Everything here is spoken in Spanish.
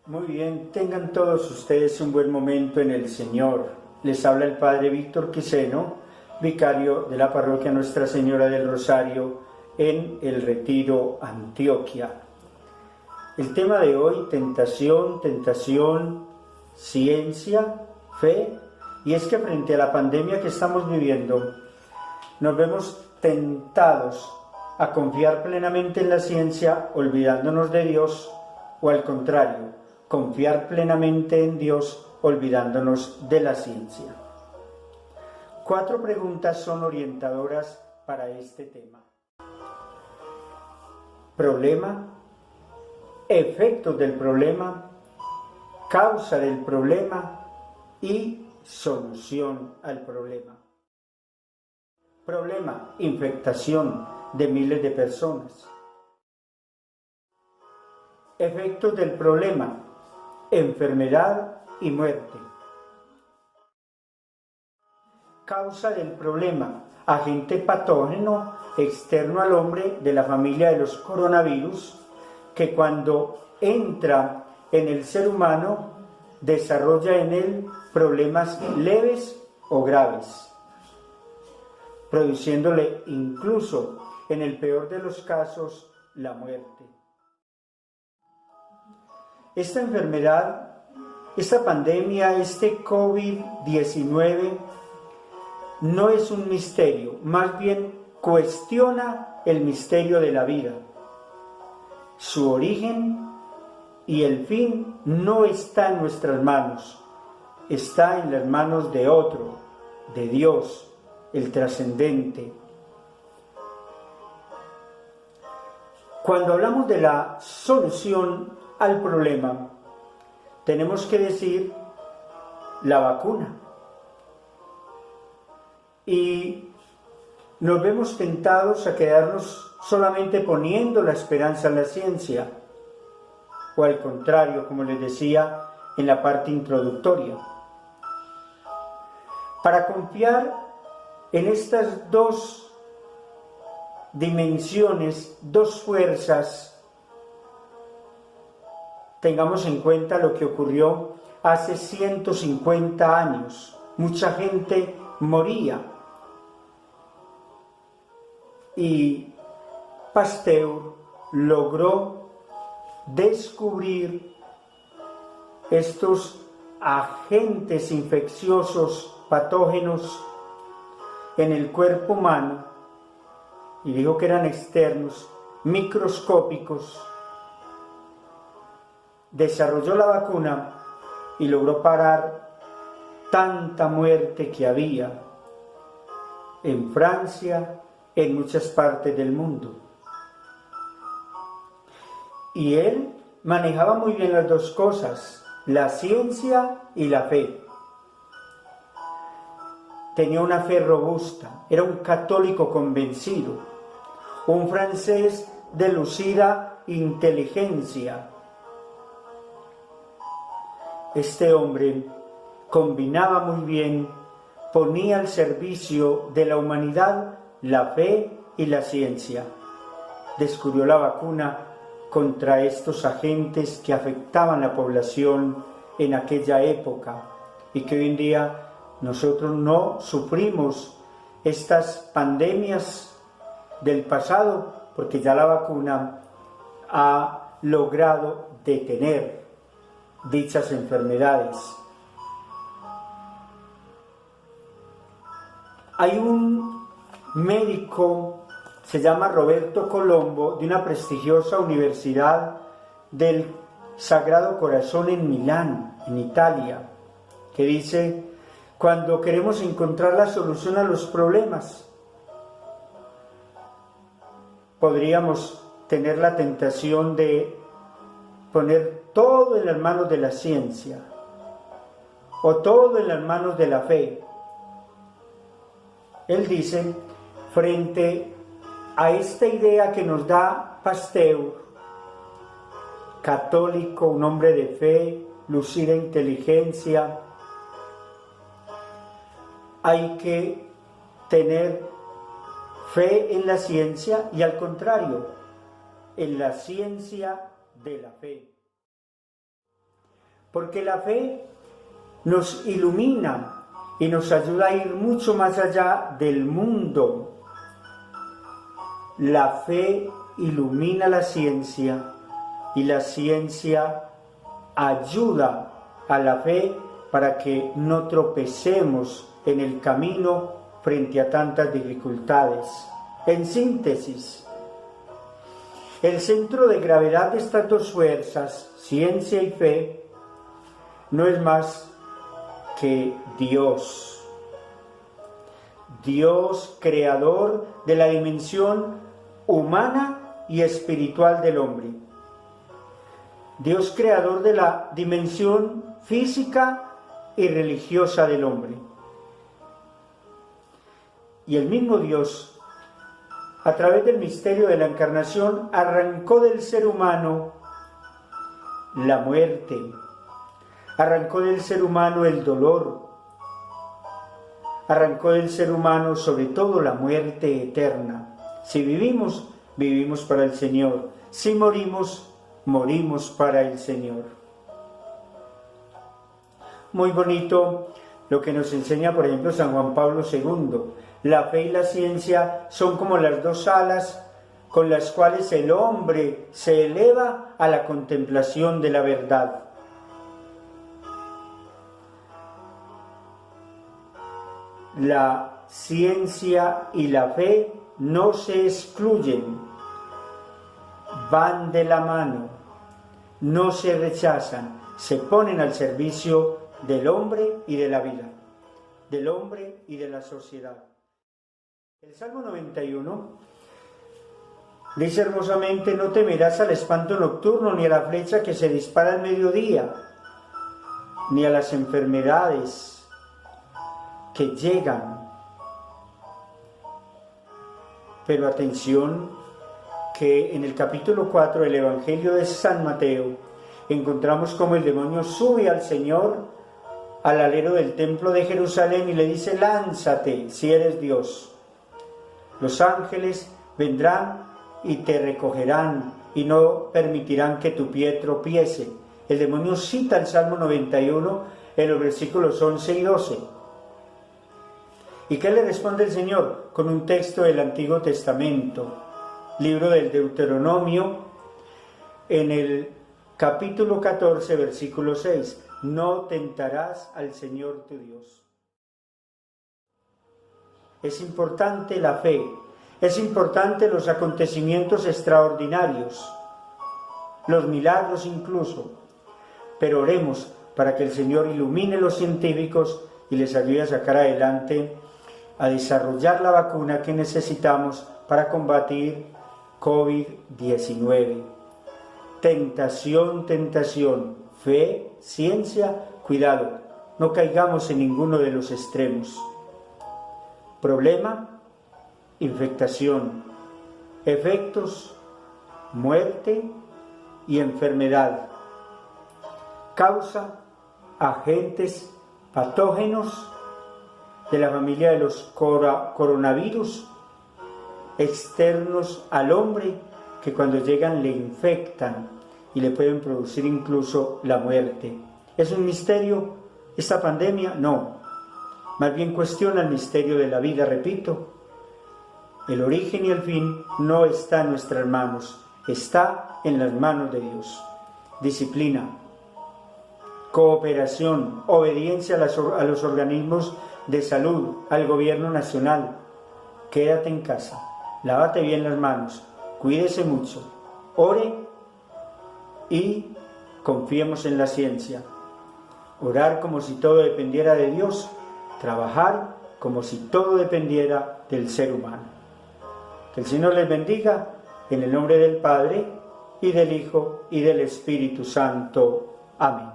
Muy bien, tengan todos ustedes un buen momento en el Señor. Les habla el Padre Víctor Quiseno, vicario de la parroquia Nuestra Señora del Rosario en El Retiro, Antioquia. El tema de hoy, tentación, ciencia, fe, y es que frente a la pandemia que estamos viviendo, nos vemos tentados a confiar plenamente en la ciencia, olvidándonos de Dios, o al contrario, confiar plenamente en Dios, olvidándonos de la ciencia. 4 preguntas son orientadoras para este tema. Problema, efectos del problema, causa del problema y solución al problema. Problema, infectación de miles de personas. Efectos del problema, enfermedad y muerte. Causa del problema, agente patógeno externo al hombre de la familia de los coronavirus, que cuando entra en el ser humano desarrolla en él problemas leves o graves, produciéndole incluso, en el peor de los casos, la muerte. Esta enfermedad, esta pandemia, este COVID-19 no es un misterio, más bien cuestiona el misterio de la vida. Su origen y el fin no está en nuestras manos, está en las manos de otro, de Dios, el trascendente. Cuando hablamos de la solución al problema, tenemos que decir la vacuna. Y nos vemos tentados a quedarnos solamente poniendo la esperanza en la ciencia, o al contrario, como les decía en la parte introductoria. Para confiar en estas dos dimensiones, dos fuerzas, tengamos en cuenta lo que ocurrió hace 150 años. Mucha gente moría. Y Pasteur logró descubrir estos agentes infecciosos, patógenos en el cuerpo humano, y dijo que eran externos, microscópicos. Desarrolló la vacuna y logró parar tanta muerte que había en Francia, en muchas partes del mundo. Y él manejaba muy bien las dos cosas, la ciencia y la fe. Tenía una fe robusta, era un católico convencido, un francés de lucida inteligencia. Este hombre combinaba muy bien, ponía al servicio de la humanidad la fe y la ciencia. Descubrió la vacuna contra estos agentes que afectaban la población en aquella época y que hoy en día nosotros no sufrimos estas pandemias del pasado porque ya la vacuna ha logrado detener dichas enfermedades. Hay un médico, se llama Roberto Colombo, de una prestigiosa universidad del Sagrado Corazón en Milán, en Italia, que dice: cuando queremos encontrar la solución a los problemas, podríamos tener la tentación de poner todo en las manos de la ciencia o todo en las manos de la fe. Él dice, frente a esta idea que nos da Pasteur, católico, un hombre de fe, lucida inteligencia, hay que tener fe en la ciencia y al contrario, en la ciencia de la fe. porque la fe nos ilumina y nos ayuda a ir mucho más allá del mundo. La fe ilumina la ciencia y la ciencia ayuda a la fe para que no tropecemos en el camino frente a tantas dificultades. En síntesis, el centro de gravedad de estas dos fuerzas, ciencia y fe, no es más que Dios. Dios, creador de la dimensión humana y espiritual del hombre. Dios, creador de la dimensión física y religiosa del hombre. Y el mismo Dios, a través del misterio de la encarnación, arrancó del ser humano la muerte, arrancó del ser humano el dolor, arrancó del ser humano sobre todo la muerte eterna. Si vivimos, vivimos para el Señor. Si morimos, morimos para el Señor. Muy bonito lo que nos enseña, por ejemplo, San Juan Pablo II. La fe y la ciencia son como las dos alas con las cuales el hombre se eleva a la contemplación de la verdad. La ciencia y la fe no se excluyen, van de la mano, no se rechazan, se ponen al servicio del hombre y de la vida, del hombre y de la sociedad. El Salmo 91 dice hermosamente: no temerás al espanto nocturno, ni a la flecha que se dispara al mediodía, ni a las enfermedades que llegan. Pero atención, que en el capítulo 4 del Evangelio de San Mateo encontramos como el demonio sube al Señor al alero del templo de Jerusalén y le dice: lánzate si eres Dios. Los ángeles vendrán y te recogerán y no permitirán que tu pie tropiece. El demonio cita el Salmo 91 en los versículos 11 y 12. ¿Y qué le responde el Señor? Con un texto del Antiguo Testamento, libro del Deuteronomio, en el capítulo 14, versículo 6. No tentarás al Señor tu Dios. Es importante la fe, es importante los acontecimientos extraordinarios, los milagros incluso, pero oremos para que el Señor ilumine los científicos y les ayude a sacar adelante, a desarrollar la vacuna que necesitamos para combatir COVID-19. Tentación, tentación, fe, ciencia, cuidado, no caigamos en ninguno de los extremos. Problema, infectación, efectos, muerte y enfermedad. Causa, agentes patógenos de la familia de los coronavirus, externos al hombre, que cuando llegan le infectan y le pueden producir incluso la muerte. ¿Es un misterio esta pandemia? No. Más bien cuestiona el misterio de la vida, repito. El origen y el fin no está en nuestras manos, está en las manos de Dios. Disciplina, cooperación, obediencia a los organismos de salud, al gobierno nacional. Quédate en casa, lávate bien las manos, cuídese mucho, ore y confiemos en la ciencia. Orar como si todo dependiera de Dios, trabajar como si todo dependiera del ser humano. Que el Señor les bendiga en el nombre del Padre, y del Hijo, y del Espíritu Santo. Amén.